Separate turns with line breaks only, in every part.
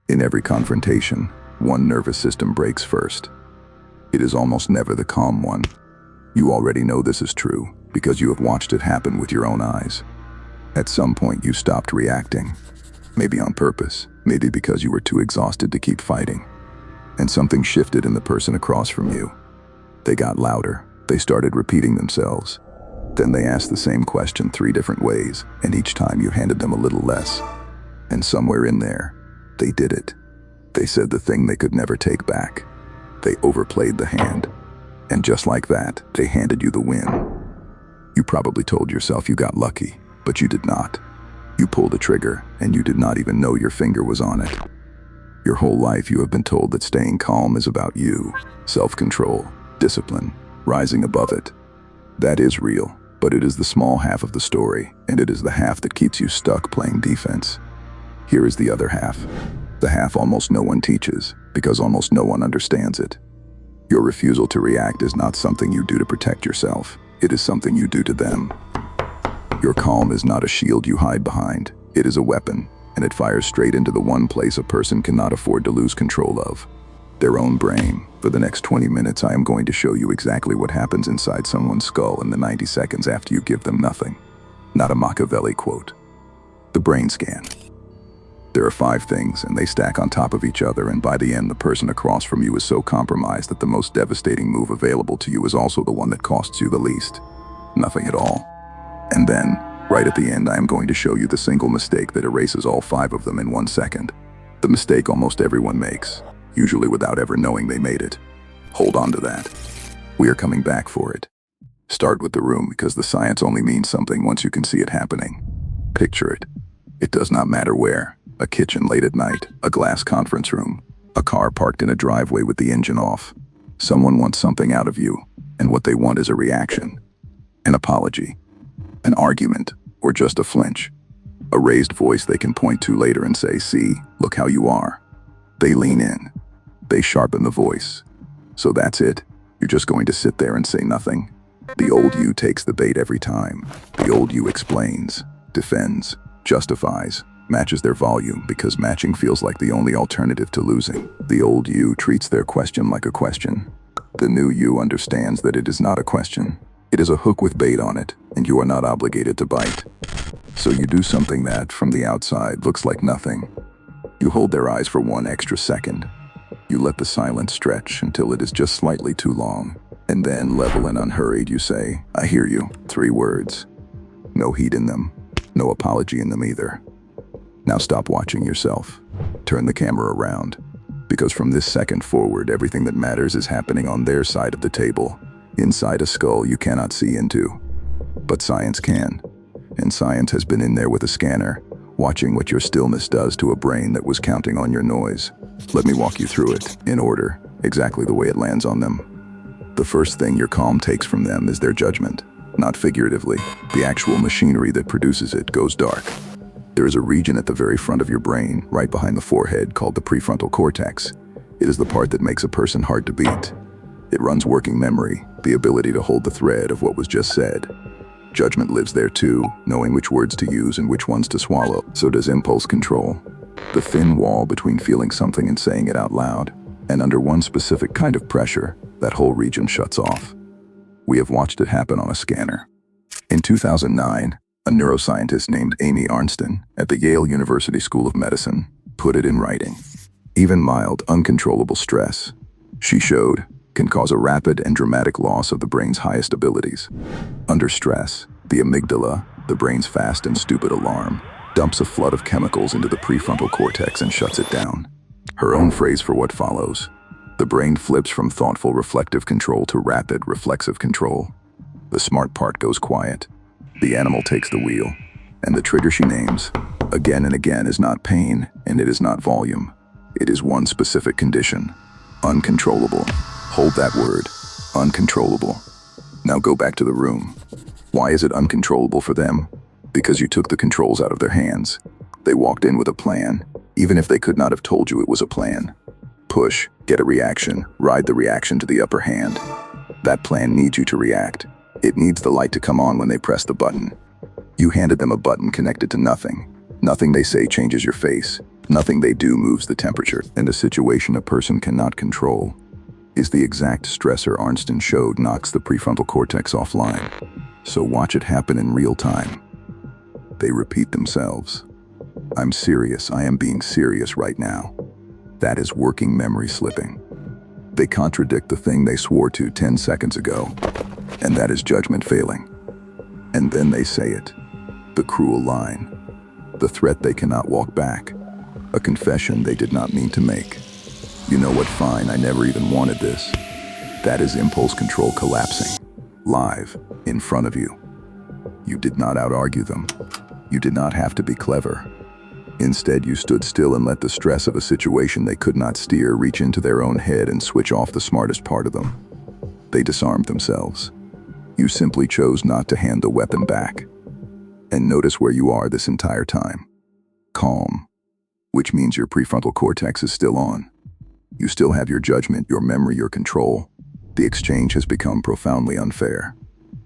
In every confrontation, one nervous system breaks first. It is almost never the calm one. You already know this is true because you have watched it happen with your own eyes. At some point you stopped reacting. Maybe on purpose, maybe because you were too exhausted to keep fighting. And something shifted in the person across from you. They got louder. They started repeating themselves. Then they asked the same question 3 different ways, and each time you handed them a little less. And somewhere in there, they did it. They said the thing they could never take back. They overplayed the hand. And just like that, they handed you the win. You probably told yourself you got lucky, but you did not. You pulled a trigger, and you did not even know your finger was on it. Your whole life you have been told that staying calm is about you, self-control, discipline, rising above it. That is real, but it is the small half of the story, and it is the half that keeps you stuck playing defense. Here is the other half. The half almost no one teaches, because almost no one understands it. Your refusal to react is not something you do to protect yourself. It is something you do to them. Your calm is not a shield you hide behind. It is a weapon, and it fires straight into the one place a person cannot afford to lose control of: their own brain. For the next 20 minutes, I am going to show you exactly what happens inside someone's skull in the 90 seconds after you give them nothing. Not a Machiavelli quote. The brain scan. There are 5 things, and they stack on top of each other, and by the end, the person across from you is so compromised that the most devastating move available to you is also the one that costs you the least. Nothing at all. And then, right at the end, I am going to show you the single mistake that erases all 5 of them in 1 second. The mistake almost everyone makes, usually without ever knowing they made it. Hold on to that. We are coming back for it. Start with the room, because the science only means something once you can see it happening. Picture it. It does not matter where. A kitchen late at night, a glass conference room, a car parked in a driveway with the engine off. Someone wants something out of you, and what they want is a reaction. An apology. An argument, or just a flinch. A raised voice they can point to later and say, "See, look how you are." They lean in. They sharpen the voice. So that's it. You're just going to sit there and say nothing. The old you takes the bait every time. The old you explains, defends, justifies, matches their volume because matching feels like the only alternative to losing. The old you treats their question like a question. The new you understands that it is not a question. It is a hook with bait on it, and you are not obligated to bite. So you do something that, from the outside, looks like nothing. You hold their eyes for 1 extra second. You let the silence stretch until it is just slightly too long. And then, level and unhurried, you say, "I hear you." 3 words. No heat in them. No apology in them either. Now stop watching yourself. Turn the camera around. Because from this second forward, everything that matters is happening on their side of the table. Inside a skull you cannot see into. But science can. And science has been in there with a scanner, watching what your stillness does to a brain that was counting on your noise. Let me walk you through it, in order, exactly the way it lands on them. The first thing your calm takes from them is their judgment. Not figuratively. The actual machinery that produces it goes dark. There is a region at the very front of your brain, right behind the forehead, called the prefrontal cortex. It is the part that makes a person hard to beat. It runs working memory, the ability to hold the thread of what was just said. Judgment lives there too, knowing which words to use and which ones to swallow. So does impulse control. The thin wall between feeling something and saying it out loud. And under one specific kind of pressure, that whole region shuts off. We have watched it happen on a scanner. In 2009, a neuroscientist named Amy Arnsten at the Yale University School of Medicine put it in writing. Even mild, uncontrollable stress, she showed, can cause a rapid and dramatic loss of the brain's highest abilities. Under stress, the amygdala, the brain's fast and stupid alarm, dumps a flood of chemicals into the prefrontal cortex and shuts it down. Her own phrase for what follows: the brain flips from thoughtful, reflective control to rapid, reflexive control. The smart part goes quiet. The animal takes the wheel. And the trigger she names, again and again, is not pain, and it is not volume. It is one specific condition: uncontrollable. Hold that word, uncontrollable. Now go back to the room. Why is it uncontrollable for them? Because you took the controls out of their hands. They walked in with a plan, even if they could not have told you it was a plan. Push, get a reaction, ride the reaction to the upper hand. That plan needs you to react. It needs the light to come on when they press the button. You handed them a button connected to nothing. Nothing they say changes your face. Nothing they do moves the temperature, and a situation a person cannot control is the exact stressor Arnsten showed knocks the prefrontal cortex offline. So watch it happen in real time. They repeat themselves. I'm serious, I am being serious right now. That is working memory slipping. They contradict the thing they swore to 10 seconds ago, and that is judgment failing. And then they say it. The cruel line. The threat they cannot walk back. A confession they did not mean to make. You know what, fine, I never even wanted this. That is impulse control collapsing. Live, in front of you. You did not out-argue them. You did not have to be clever. Instead, you stood still and let the stress of a situation they could not steer reach into their own head and switch off the smartest part of them. They disarmed themselves. You simply chose not to hand the weapon back. And notice where you are this entire time. Calm, which means your prefrontal cortex is still on. You still have your judgment, your memory, your control. The exchange has become profoundly unfair.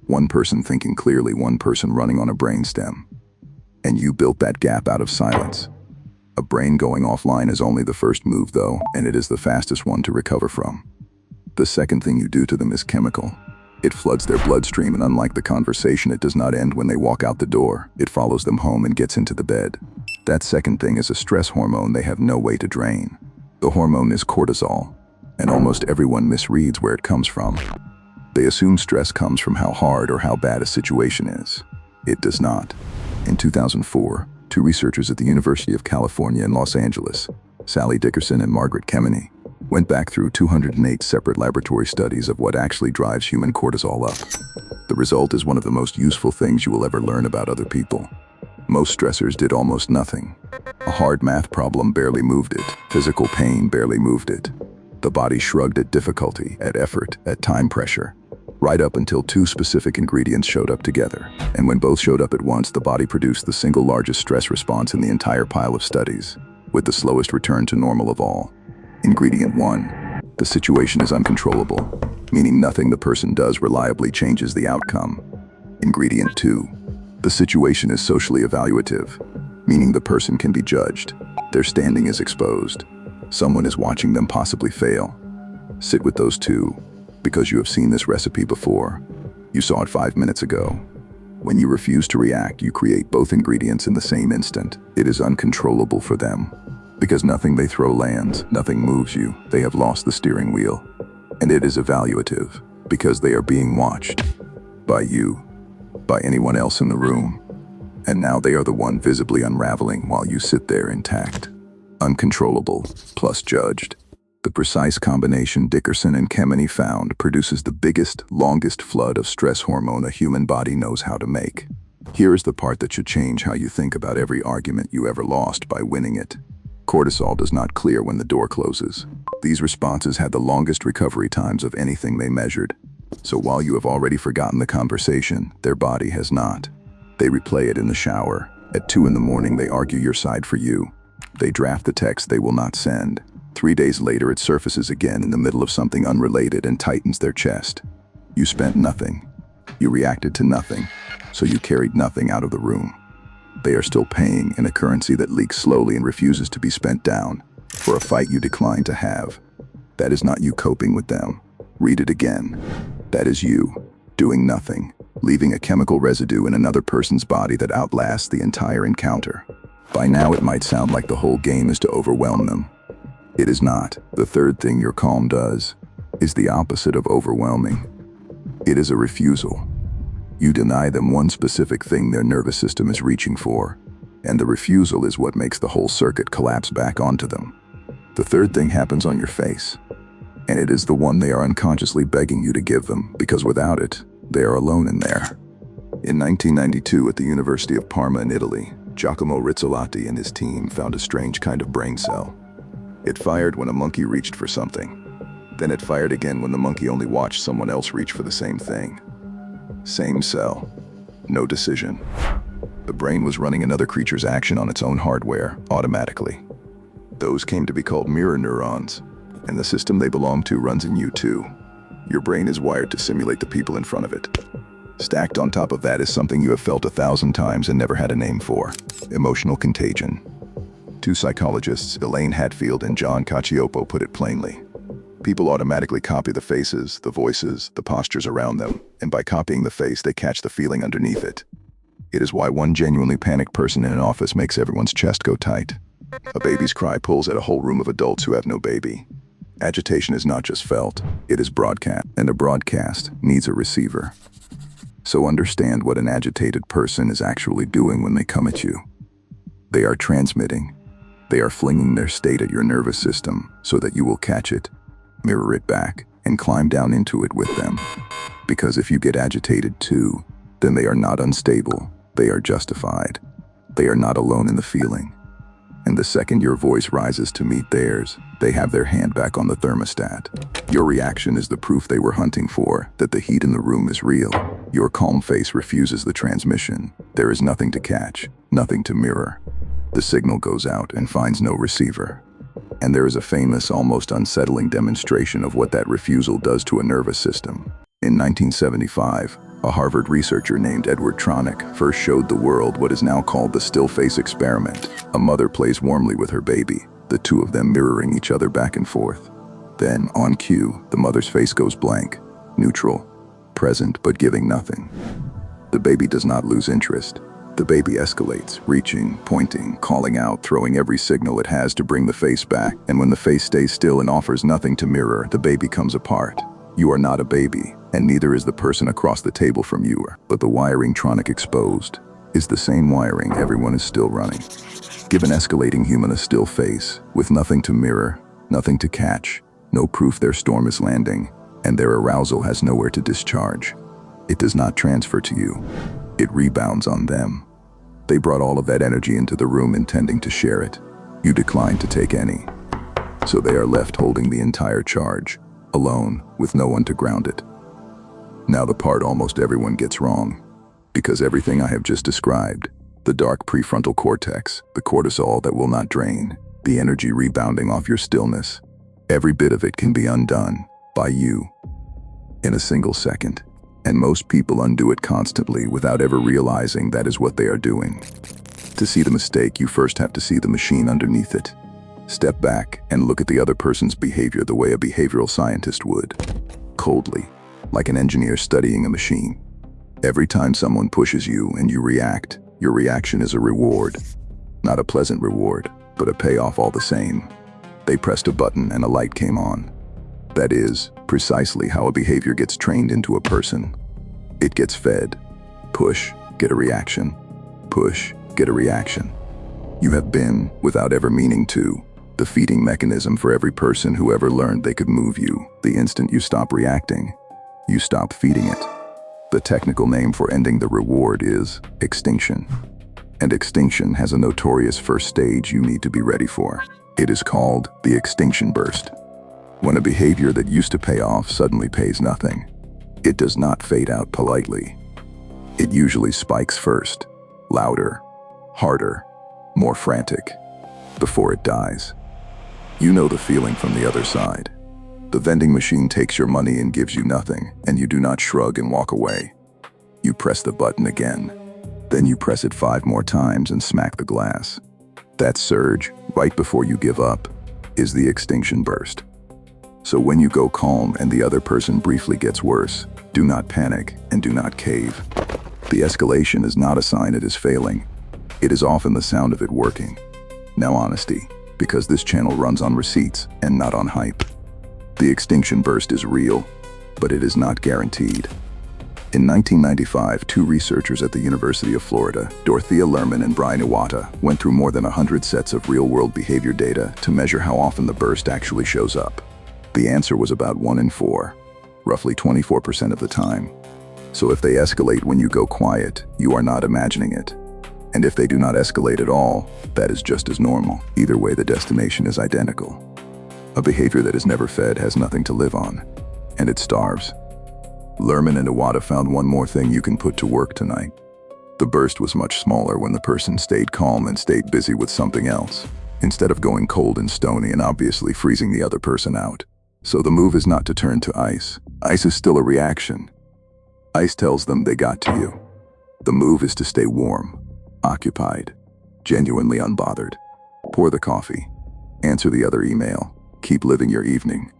One person thinking clearly, one person running on a brainstem. And you built that gap out of silence. A brain going offline is only the first move though, and it is the fastest one to recover from. The second thing you do to them is chemical. It floods their bloodstream, and unlike the conversation, it does not end when they walk out the door. It follows them home and gets into the bed. That second thing is a stress hormone they have no way to drain. The hormone is cortisol, and almost everyone misreads where it comes from. They assume stress comes from how hard or how bad a situation is. It does not. In 2004, two researchers at the University of California in Los Angeles, Sally Dickerson and Margaret Kemeny, went back through 208 separate laboratory studies of what actually drives human cortisol up. The result is one of the most useful things you will ever learn about other people. Most stressors did almost nothing. A hard math problem barely moved it. Physical pain barely moved it. The body shrugged at difficulty, at effort, at time pressure, right up until two specific ingredients showed up together. And when both showed up at once, the body produced the single largest stress response in the entire pile of studies, with the slowest return to normal of all. Ingredient 1. The situation is uncontrollable, meaning nothing the person does reliably changes the outcome. Ingredient 2. The situation is socially evaluative, meaning the person can be judged. Their standing is exposed. Someone is watching them possibly fail. Sit with those two, because you have seen this recipe before. You saw it 5 minutes ago. When you refuse to react, you create both ingredients in the same instant. It is uncontrollable for them. Because nothing they throw lands, nothing moves you. They have lost the steering wheel. And it is evaluative, because they are being watched. By you. By anyone else in the room. And now they are the one visibly unraveling while you sit there intact. Uncontrollable, plus judged. The precise combination Dickerson and Kemeny found produces the biggest, longest flood of stress hormone a human body knows how to make. Here is the part that should change how you think about every argument you ever lost by winning it. Cortisol does not clear when the door closes. These responses had the longest recovery times of anything they measured. So while you have already forgotten the conversation, their body has not. They replay it in the shower. At 2 in the morning, they argue your side for you. They draft the text they will not send. 3 days later, it surfaces again in the middle of something unrelated and tightens their chest. You spent nothing. You reacted to nothing, so you carried nothing out of the room. They are still paying in a currency that leaks slowly and refuses to be spent down, for a fight you decline to have. That is not you coping with them. Read it again. That is you, doing nothing, leaving a chemical residue in another person's body that outlasts the entire encounter. By now it might sound like the whole game is to overwhelm them. It is not. The third thing your calm does is the opposite of overwhelming. It is a refusal. You deny them one specific thing their nervous system is reaching for, and the refusal is what makes the whole circuit collapse back onto them. The third thing happens on your face, and it is the one they are unconsciously begging you to give them, because without it, they are alone in there. In 1992 at the University of Parma in Italy, Giacomo Rizzolatti and his team found a strange kind of brain cell. It fired when a monkey reached for something. Then it fired again when the monkey only watched someone else reach for the same thing. Same cell. No decision. The brain was running another creature's action on its own hardware, automatically. Those came to be called mirror neurons, and the system they belong to runs in you too. Your brain is wired to simulate the people in front of it. Stacked on top of that is something you have felt 1,000 times and never had a name for. Emotional contagion. Two psychologists, Elaine Hatfield and John Cacioppo, put it plainly. People automatically copy the faces, the voices, the postures around them, and by copying the face, they catch the feeling underneath it. It is why one genuinely panicked person in an office makes everyone's chest go tight. A baby's cry pulls at a whole room of adults who have no baby. Agitation is not just felt, it is broadcast, and a broadcast needs a receiver. So understand what an agitated person is actually doing when they come at you. They are transmitting. They are flinging their state at your nervous system so that you will catch it, mirror it back, and climb down into it with them. Because if you get agitated too, then they are not unstable, they are justified. They are not alone in the feeling. And the second your voice rises to meet theirs, they have their hand back on the thermostat. Your reaction is the proof they were hunting for, that the heat in the room is real. Your calm face refuses the transmission. There is nothing to catch, nothing to mirror. The signal goes out and finds no receiver. And there is a famous, almost unsettling demonstration of what that refusal does to a nervous system. In 1975, a Harvard researcher named Edward Tronick first showed the world what is now called the still face experiment. A mother plays warmly with her baby, the two of them mirroring each other back and forth. Then, on cue, the mother's face goes blank, neutral, present but giving nothing. The baby does not lose interest. The baby escalates, reaching, pointing, calling out, throwing every signal it has to bring the face back. And when the face stays still and offers nothing to mirror, the baby comes apart. You are not a baby, and neither is the person across the table from you. But the wiring Tronick exposed is the same wiring everyone is still running. Give an escalating human a still face, with nothing to mirror, nothing to catch, no proof their storm is landing, and their arousal has nowhere to discharge. It does not transfer to you. It rebounds on them. They brought all of that energy into the room intending to share it. You declined to take any. So they are left holding the entire charge, alone, with no one to ground it. Now the part almost everyone gets wrong, because everything I have just described, the dark prefrontal cortex, the cortisol that will not drain, the energy rebounding off your stillness, every bit of it can be undone by you in a single second. And most people undo it constantly without ever realizing that is what they are doing. To see the mistake, you first have to see the machine underneath it. Step back and look at the other person's behavior the way a behavioral scientist would. Coldly, like an engineer studying a machine. Every time someone pushes you and you react, your reaction is a reward. Not a pleasant reward, but a payoff all the same. They pressed a button and a light came on. That is precisely how a behavior gets trained into a person. It gets fed. Push, get a reaction. Push, get a reaction. You have been, without ever meaning to, the feeding mechanism for every person who ever learned they could move you. The instant you stop reacting, you stop feeding it. The technical name for ending the reward is extinction. And extinction has a notorious first stage you need to be ready for. It is called the extinction burst. When a behavior that used to pay off suddenly pays nothing, it does not fade out politely. It usually spikes first, louder, harder, more frantic, before it dies. You know the feeling from the other side. The vending machine takes your money and gives you nothing, and you do not shrug and walk away. You press the button again. Then you press it 5 more times and smack the glass. That surge, right before you give up, is the extinction burst. So when you go calm and the other person briefly gets worse, do not panic and do not cave. The escalation is not a sign it is failing. It is often the sound of it working. Now honesty, because this channel runs on receipts and not on hype. The extinction burst is real, but it is not guaranteed. In 1995, 2 researchers at the University of Florida, Dorothea Lerman and Brian Iwata, went through more than 100 sets of real-world behavior data to measure how often the burst actually shows up. The answer was about 1 in 4, roughly 24% of the time. So if they escalate when you go quiet, you are not imagining it. And if they do not escalate at all, that is just as normal. Either way, the destination is identical. A behavior that is never fed has nothing to live on, and it starves. Lerman and Iwata found one more thing you can put to work tonight. The burst was much smaller when the person stayed calm and stayed busy with something else, instead of going cold and stony and obviously freezing the other person out. So the move is not to turn to ice. Ice is still a reaction. Ice tells them they got to you. The move is to stay warm, occupied, genuinely unbothered. Pour the coffee. Answer the other email. Keep living your evening,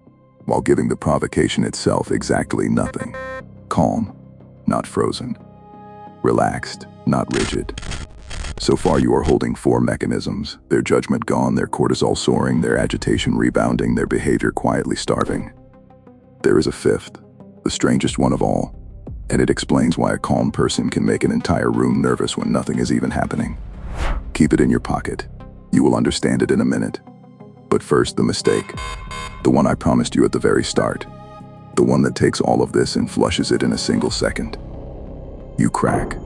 while giving the provocation itself exactly nothing. Calm, not frozen. Relaxed, not rigid. So far you are holding 4 mechanisms, their judgment gone, their cortisol soaring, their agitation rebounding, their behavior quietly starving. There is a 5th, the strangest one of all, and it explains why a calm person can make an entire room nervous when nothing is even happening. Keep it in your pocket. You will understand it in a minute. But first, the mistake. The one I promised you at the very start. The one that takes all of this and flushes it in a single second. You crack.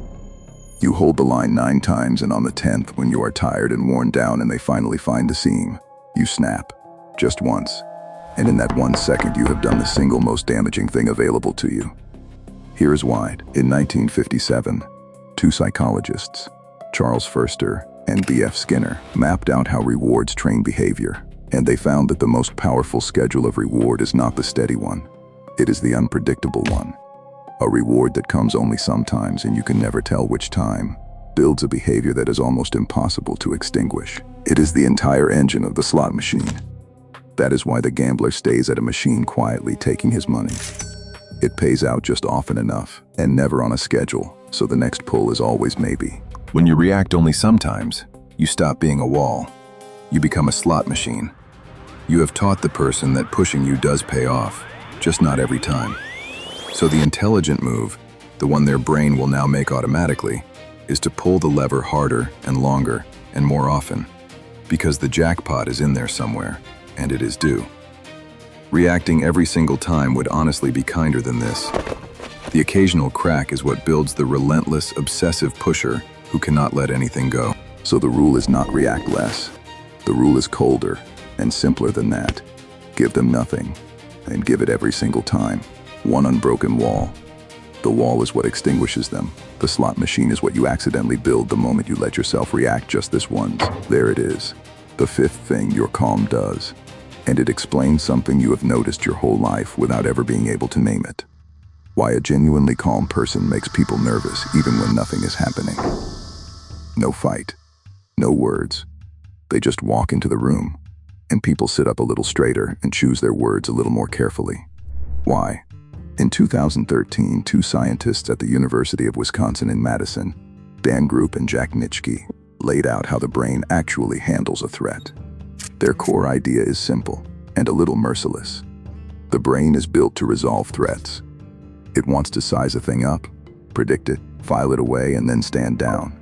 You hold the line 9 times, and on the 10th, when you are tired and worn down and they finally find the seam, you snap. Just once. And in that 1 second, you have done the single most damaging thing available to you. Here is why. In 1957, 2 psychologists, Charles Furster and B.F. Skinner, mapped out how rewards train behavior. And they found that the most powerful schedule of reward is not the steady one. It is the unpredictable one. A reward that comes only sometimes and you can never tell which time, builds a behavior that is almost impossible to extinguish. It is the entire engine of the slot machine. That is why the gambler stays at a machine quietly taking his money. It pays out just often enough and never on a schedule, so the next pull is always maybe.
When you react only sometimes, you stop being a wall. You become a slot machine. You have taught the person that pushing you does pay off, just not every time. So the intelligent move, the one their brain will now make automatically, is to pull the lever harder and longer and more often, because the jackpot is in there somewhere, and it is due. Reacting every single time would honestly be kinder than this. The occasional crack is what builds the relentless, obsessive pusher who cannot let anything go.
So the rule is not react less. The rule is colder and simpler than that. Give them nothing, and give it every single time. One unbroken wall. The wall is what extinguishes them. The slot machine is what you accidentally build the moment you let yourself react just this once. There it is. The 5th thing your calm does. And it explains something you have noticed your whole life without ever being able to name it. Why a genuinely calm person makes people nervous even when nothing is happening. No fight. No words. They just walk into the room, and people sit up a little straighter and choose their words a little more carefully. Why? In 2013, 2 scientists at the University of Wisconsin in Madison, Dan Group and Jack Nitschke, laid out how the brain actually handles a threat. Their core idea is simple and a little merciless. The brain is built to resolve threats. It wants to size a thing up, predict it, file it away, and then stand down.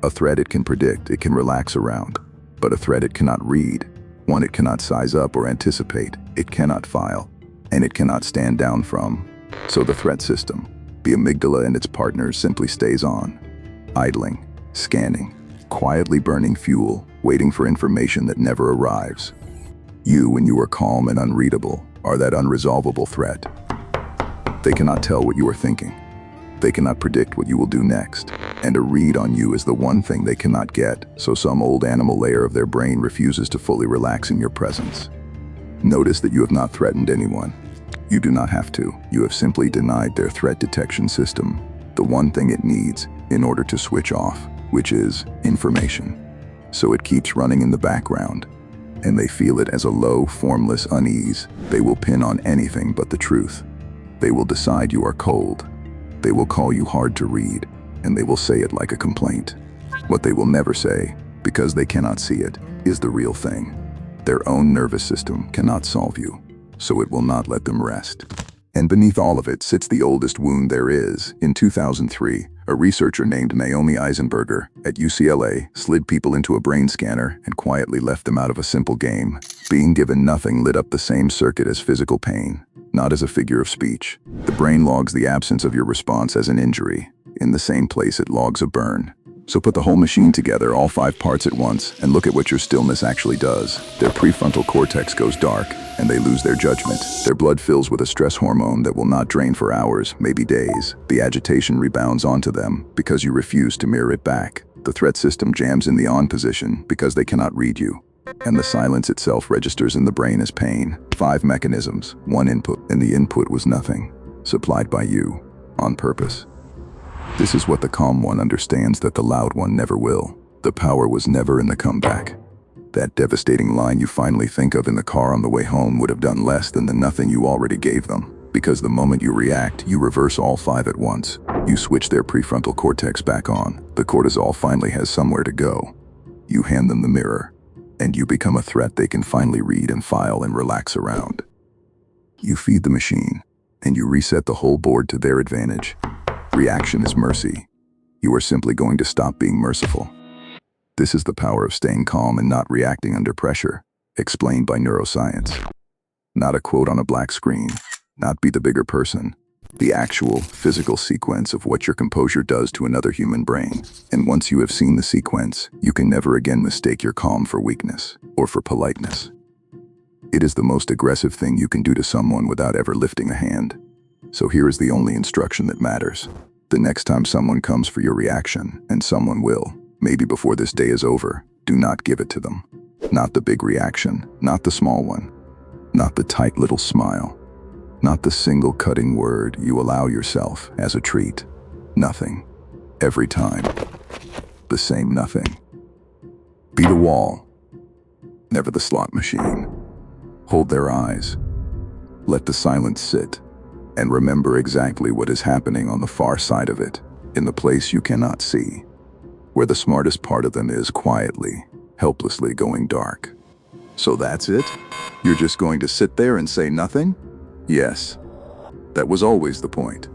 A threat it can predict, it can relax around, but a threat it cannot read, one it cannot size up or anticipate, it cannot file, and it cannot stand down from. So the threat system, the amygdala and its partners, simply stays on, idling, scanning, quietly burning fuel, waiting for information that never arrives. You, when you are calm and unreadable, are that unresolvable threat. They cannot tell what you are thinking. They cannot predict what you will do next, and a read on you is the one thing they cannot get, so some old animal layer of their brain refuses to fully relax in your presence. Notice that you have not threatened anyone. You do not have to. You have simply denied their threat detection system the one thing it needs in order to switch off, which is information. So it keeps running in the background, and they feel it as a low, formless unease. They will pin on anything but the truth. They will decide you are cold. They will call you hard to read, and they will say it like a complaint. What they will never say, because they cannot see it, is the real thing. Their own nervous system cannot solve you, so it will not let them rest. And beneath all of it sits the oldest wound there is. In 2003, a researcher named Naomi Eisenberger at UCLA slid people into a brain scanner and quietly left them out of a simple game. Being given nothing lit up the same circuit as physical pain, not as a figure of speech. The brain logs the absence of your response as an injury. In the same place it logs a burn. So put the whole machine together, all 5 parts at once, and look at what your stillness actually does. Their prefrontal cortex goes dark, and they lose their judgment. Their blood fills with a stress hormone that will not drain for hours, maybe days. The agitation rebounds onto them because you refuse to mirror it back. The threat system jams in the on position because they cannot read you. And the silence itself registers in the brain as pain. 5 mechanisms, 1 input, and the input was nothing, supplied by you, on purpose. This is what the calm one understands that the loud one never will. The power was never in the comeback. That devastating line you finally think of in the car on the way home would have done less than the nothing you already gave them. Because the moment you react, you reverse all five at once. You switch their prefrontal cortex back on. The cortisol finally has somewhere to go. You hand them the mirror, and you become a threat they can finally read and file and relax around. You feed the machine, and you reset the whole board to their advantage. Reaction is mercy. You are simply going to stop being merciful. This is the power of staying calm and not reacting under pressure, explained by neuroscience. Not a quote on a black screen, not be the bigger person, the actual physical sequence of what your composure does to another human brain. And once you have seen the sequence, you can never again mistake your calm for weakness or for politeness. It is the most aggressive thing you can do to someone without ever lifting a hand. So here is the only instruction that matters. The next time someone comes for your reaction, and someone will, maybe before this day is over, do not give it to them. Not the big reaction, not the small one, not the tight little smile, not the single cutting word you allow yourself as a treat. Nothing. Every time. The same nothing. Be the wall, never the slot machine. Hold their eyes. Let the silence sit, and remember exactly what is happening on the far side of it, in the place you cannot see, where the smartest part of them is quietly, helplessly going dark. So that's it? You're just going to sit there and say nothing? Yes. That was always the point.